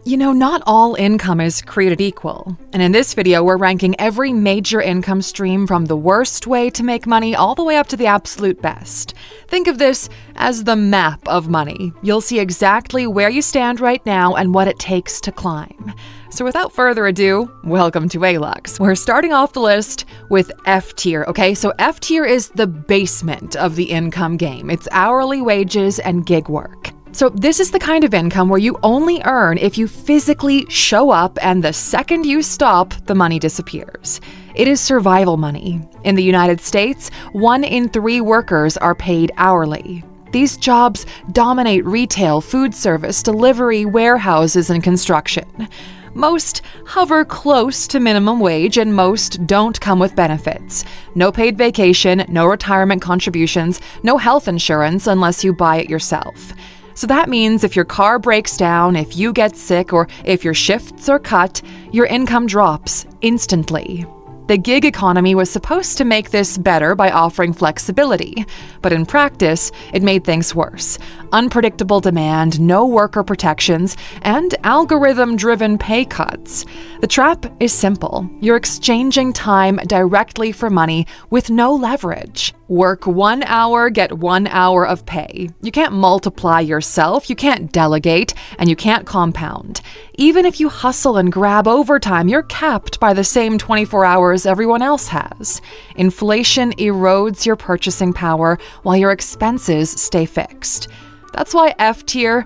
Not all income is created equal. And in this video, we're ranking every major income stream from the worst way to make money all the way up to the absolute best. Think of this as the map of money. You'll see exactly where you stand right now and what it takes to climb. So without further ado, welcome to ALUX. We're starting off the list with F tier, okay? So F tier is the basement of the income game. It's hourly wages and gig work. So this is the kind of income where you only earn if you physically show up, and the second you stop, the money disappears. It is survival money. In the United States, 1 in 3 workers are paid hourly. These jobs dominate retail, food service, delivery, warehouses, and construction. Most hover close to minimum wage, and most don't come with benefits. No paid vacation, no retirement contributions, no health insurance unless you buy it yourself. So that means if your car breaks down, if you get sick, or if your shifts are cut, your income drops instantly. The gig economy was supposed to make this better by offering flexibility, but in practice, it made things worse. Unpredictable demand, no worker protections, and algorithm-driven pay cuts. The trap is simple. You're exchanging time directly for money with no leverage. Work 1 hour, get 1 hour of pay. You can't multiply yourself, you can't delegate, and you can't compound. Even if you hustle and grab overtime, you're capped by the same 24 hours everyone else has. Inflation erodes your purchasing power while your expenses stay fixed. That's why F tier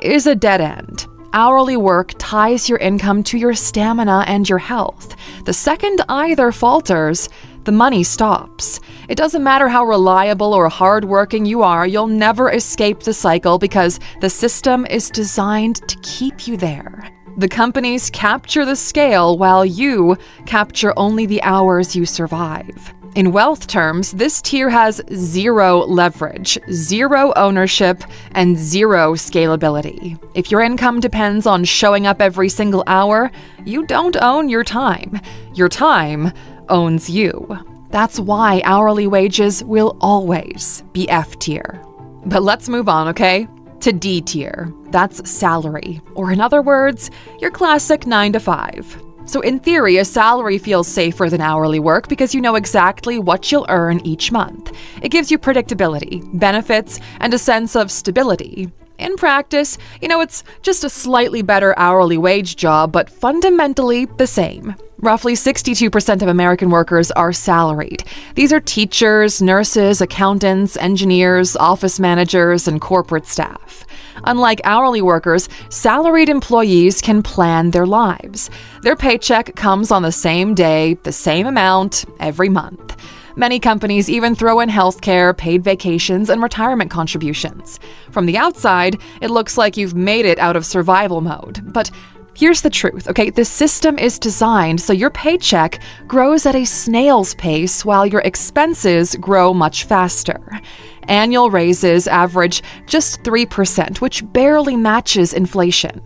is a dead end. Hourly work ties your income to your stamina and your health. The second either falters, the money stops. It doesn't matter how reliable or hardworking you are, you'll never escape the cycle because the system is designed to keep you there. The companies capture the scale while you capture only the hours you survive. In wealth terms, this tier has 0 leverage, 0 ownership, and 0 scalability. If your income depends on showing up every single hour, you don't own your time. Your time owns you. That's why hourly wages will always be F tier. But let's move on, okay? To D tier. That's salary, or in other words, your classic 9 to 5. So in theory, a salary feels safer than hourly work because you know exactly what you'll earn each month. It gives you predictability, benefits, and a sense of stability. In practice, it's just a slightly better hourly wage job, but fundamentally the same. Roughly 62% of American workers are salaried. These are teachers, nurses, accountants, engineers, office managers, and corporate staff. Unlike hourly workers, salaried employees can plan their lives. Their paycheck comes on the same day, the same amount, every month. Many companies even throw in healthcare, paid vacations, and retirement contributions. From the outside, it looks like you've made it out of survival mode. But here's the truth, okay? The system is designed so your paycheck grows at a snail's pace while your expenses grow much faster. Annual raises average just 3%, which barely matches inflation.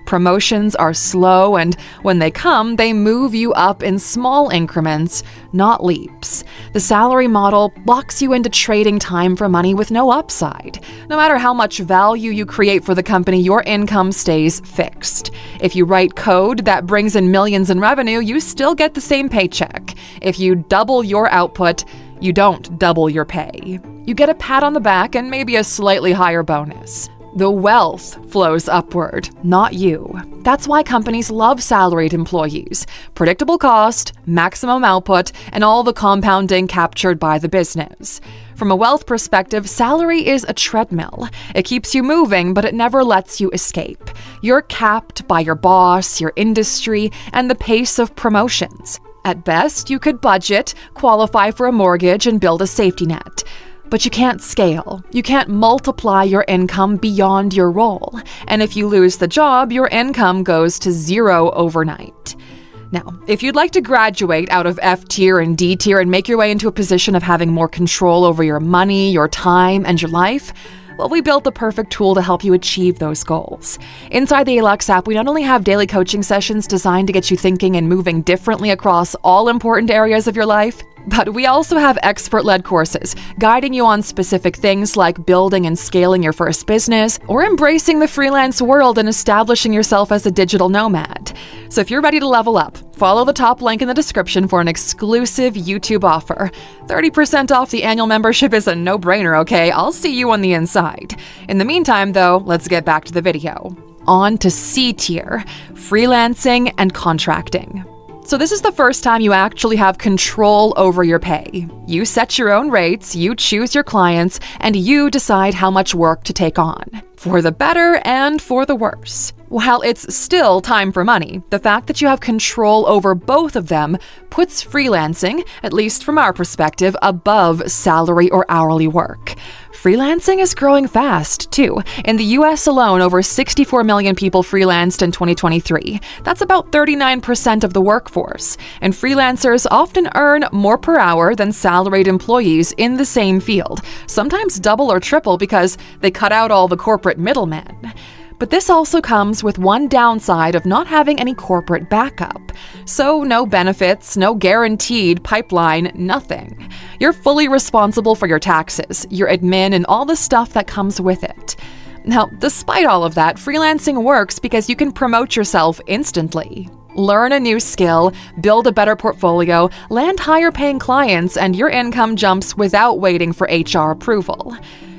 Promotions are slow, and when they come, they move you up in small increments, not leaps. The salary model locks you into trading time for money with no upside. No matter how much value you create for the company, your income stays fixed. If you write code that brings in millions in revenue, you still get the same paycheck. If you double your output, you don't double your pay. You get a pat on the back and maybe a slightly higher bonus. The wealth flows upward, not you. That's why companies love salaried employees. Predictable cost, maximum output, and all the compounding captured by the business. From a wealth perspective, salary is a treadmill. It keeps you moving, but it never lets you escape. You're capped by your boss, your industry, and the pace of promotions. At best, you could budget, qualify for a mortgage, and build a safety net. But you can't scale. You can't multiply your income beyond your role. And if you lose the job, your income goes to 0 overnight. Now, if you'd like to graduate out of F tier and D tier and make your way into a position of having more control over your money, your time, and your life, well, we built the perfect tool to help you achieve those goals. Inside the ALUX app, we not only have daily coaching sessions designed to get you thinking and moving differently across all important areas of your life, But we also have expert-led courses guiding you on specific things like building and scaling your first business or embracing the freelance world and establishing yourself as a digital nomad. So if you're ready to level up, follow the top link in the description for an exclusive YouTube offer. 30% off the annual membership is a no-brainer, okay? I'll see you on the inside. In the meantime, though, let's get back to the video. On to C tier, freelancing and contracting. So this is the first time you actually have control over your pay. You set your own rates, you choose your clients, and you decide how much work to take on, for the better and for the worse. While it's still time for money, the fact that you have control over both of them puts freelancing, at least from our perspective, above salary or hourly work. Freelancing is growing fast, too. In the US alone, over 64 million people freelanced in 2023. That's about 39% of the workforce. And freelancers often earn more per hour than salaried employees in the same field, sometimes double or triple because they cut out all the corporate middlemen. But this also comes with one downside of not having any corporate backup. So no benefits, no guaranteed pipeline, nothing. You're fully responsible for your taxes, your admin, and all the stuff that comes with it. Now, despite all of that, freelancing works because you can promote yourself instantly. Learn a new skill, build a better portfolio, land higher paying clients, and your income jumps without waiting for HR approval.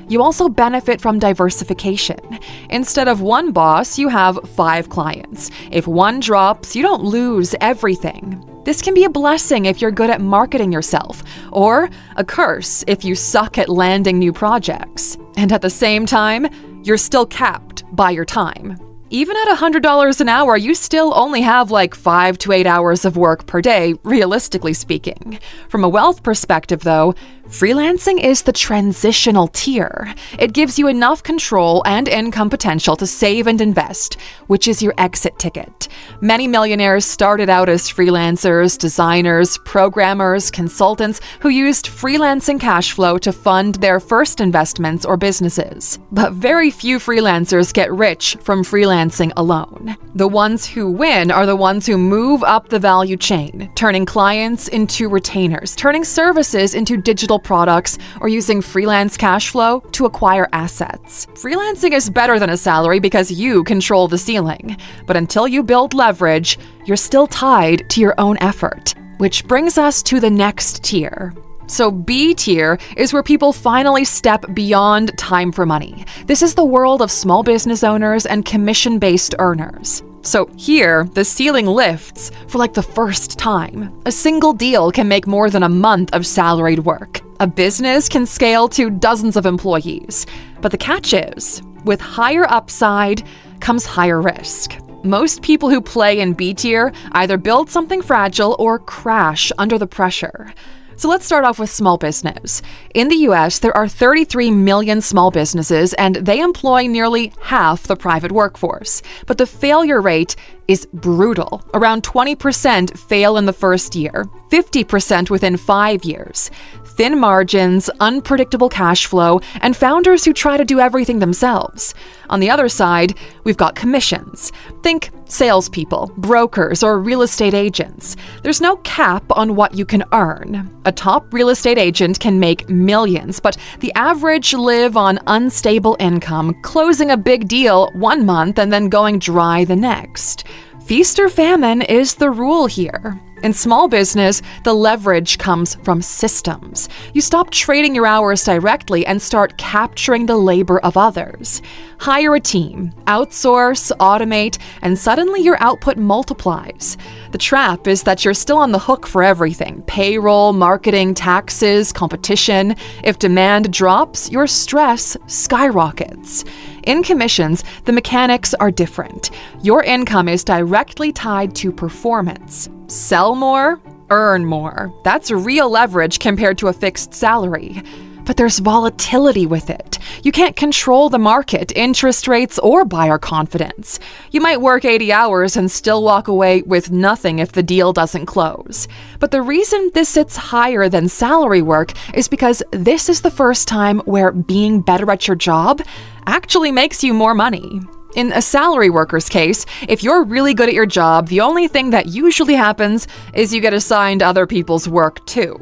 You also benefit from diversification. Instead of one boss, you have 5 clients. If one drops, you don't lose everything. This can be a blessing if you're good at marketing yourself, or a curse if you suck at landing new projects. And at the same time, you're still capped by your time. Even at $100 an hour, you still only have like 5 to 8 hours of work per day, realistically speaking. From a wealth perspective, though, freelancing is the transitional tier. It gives you enough control and income potential to save and invest, which is your exit ticket. Many millionaires started out as freelancers, designers, programmers, consultants who used freelancing cash flow to fund their first investments or businesses. But very few freelancers get rich from freelancing alone. The ones who win are the ones who move up the value chain, turning clients into retainers, turning services into digital products, or using freelance cash flow to acquire assets. Freelancing is better than a salary because you control the ceiling. But until you build leverage, you're still tied to your own effort. Which brings us to the next tier. So B tier is where people finally step beyond time for money. This is the world of small business owners and commission-based earners. So here, the ceiling lifts for like the first time. A single deal can make more than a month of salaried work. A business can scale to dozens of employees. But the catch is, with higher upside comes higher risk. Most people who play in B tier either build something fragile or crash under the pressure. So let's start off with small business. In the US, there are 33 million small businesses, and they employ nearly half the private workforce. But the failure rate is brutal. Around 20% fail in the first year, 50% within 5 years. Thin margins, unpredictable cash flow, and founders who try to do everything themselves. On the other side, we've got commissions. Think salespeople, brokers, or real estate agents. There's no cap on what you can earn. A top real estate agent can make millions, but the average live on unstable income, closing a big deal one month and then going dry the next. Feast or famine is the rule here. In small business, the leverage comes from systems. You stop trading your hours directly and start capturing the labor of others. Hire a team, outsource, automate, and suddenly your output multiplies. The trap is that you're still on the hook for everything: payroll, marketing, taxes, competition. If demand drops, your stress skyrockets. In commissions, the mechanics are different. Your income is directly tied to performance. Sell more, earn more. That's real leverage compared to a fixed salary. But there's volatility with it. You can't control the market, interest rates, or buyer confidence. You might work 80 hours and still walk away with nothing if the deal doesn't close. But the reason this sits higher than salary work is because this is the first time where being better at your job actually makes you more money. In a salary worker's case, if you're really good at your job, the only thing that usually happens is you get assigned other people's work too.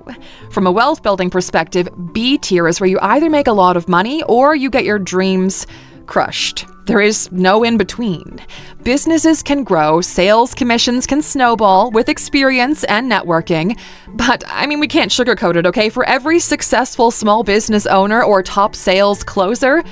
From a wealth building perspective, B tier is where you either make a lot of money or you get your dreams crushed. There is no in between. Businesses can grow, sales commissions can snowball with experience and networking. But, we can't sugarcoat it, okay? For every successful small business owner or top sales closer,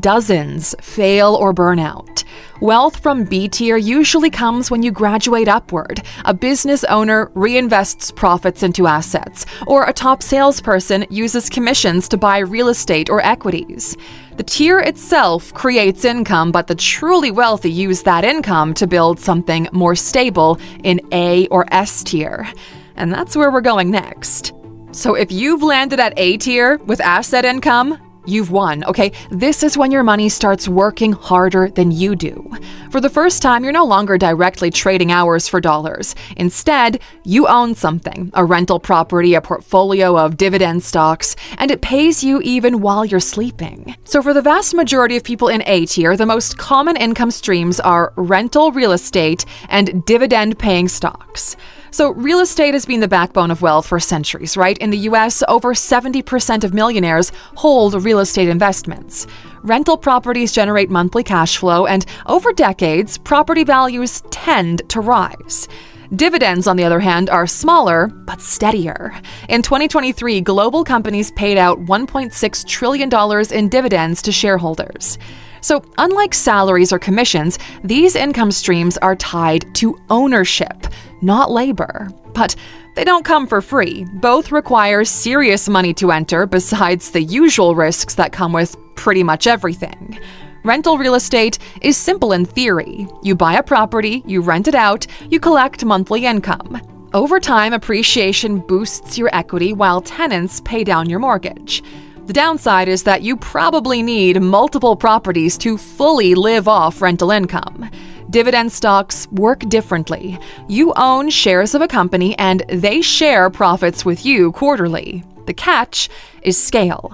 dozens fail or burn out. Wealth from B tier usually comes when you graduate upward. A business owner reinvests profits into assets, or a top salesperson uses commissions to buy real estate or equities. The tier itself creates income, but the truly wealthy use that income to build something more stable in A or S tier. And that's where we're going next. So if you've landed at A tier with asset income, you've won, okay? This is when your money starts working harder than you do. For the first time, you're no longer directly trading hours for dollars. Instead, you own something, a rental property, a portfolio of dividend stocks, and it pays you even while you're sleeping. So for the vast majority of people in A tier, the most common income streams are rental real estate and dividend-paying stocks. So real estate has been the backbone of wealth for centuries, right? In the US, over 70% of millionaires hold real estate investments. Rental properties generate monthly cash flow, and over decades, property values tend to rise. Dividends, on the other hand, are smaller but steadier. In 2023, global companies paid out $1.6 trillion in dividends to shareholders. So, unlike salaries or commissions, these income streams are tied to ownership, not labor. But they don't come for free. Both require serious money to enter, besides the usual risks that come with pretty much everything. Rental real estate is simple in theory. You buy a property, you rent it out, you collect monthly income. Over time, appreciation boosts your equity while tenants pay down your mortgage. The downside is that you probably need multiple properties to fully live off rental income. Dividend stocks work differently. You own shares of a company and they share profits with you quarterly. The catch is scale.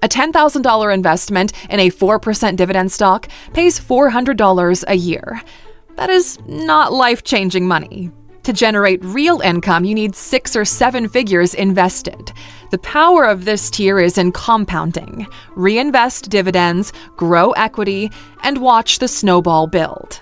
A $10,000 investment in a 4% dividend stock pays $400 a year. That is not life-changing money. To generate real income, you need 6 or 7 figures invested. The power of this tier is in compounding. Reinvest dividends, grow equity, and watch the snowball build.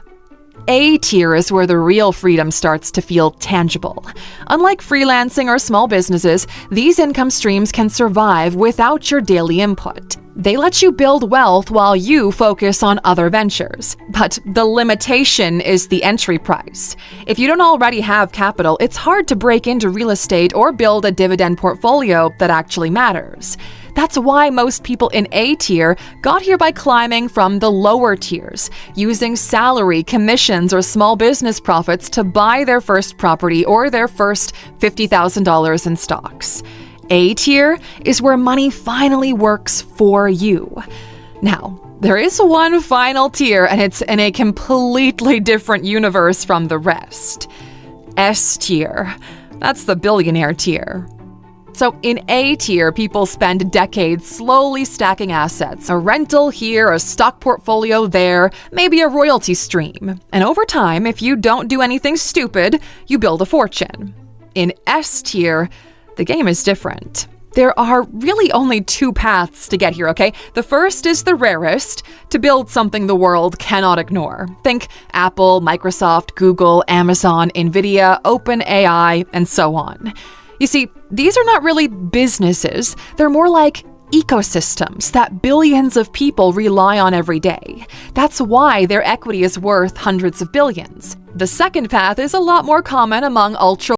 A tier is where the real freedom starts to feel tangible. Unlike freelancing or small businesses, these income streams can survive without your daily input. They let you build wealth while you focus on other ventures. But the limitation is the entry price. If you don't already have capital, it's hard to break into real estate or build a dividend portfolio that actually matters. That's why most people in A tier got here by climbing from the lower tiers, using salary, commissions, or small business profits to buy their first property or their first $50,000 in stocks. A tier is where money finally works for you. Now, there is one final tier, and it's in a completely different universe from the rest. S tier. That's the billionaire tier. So in A tier, people spend decades slowly stacking assets. A rental here, a stock portfolio there, maybe a royalty stream. And over time, if you don't do anything stupid, you build a fortune. In S tier, the game is different. There are really only 2 paths to get here, okay? The first is the rarest, to build something the world cannot ignore. Think Apple, Microsoft, Google, Amazon, Nvidia, OpenAI, and so on. You see, these are not really businesses. They're more like ecosystems that billions of people rely on every day. That's why their equity is worth hundreds of billions. The second path is a lot more common among ultra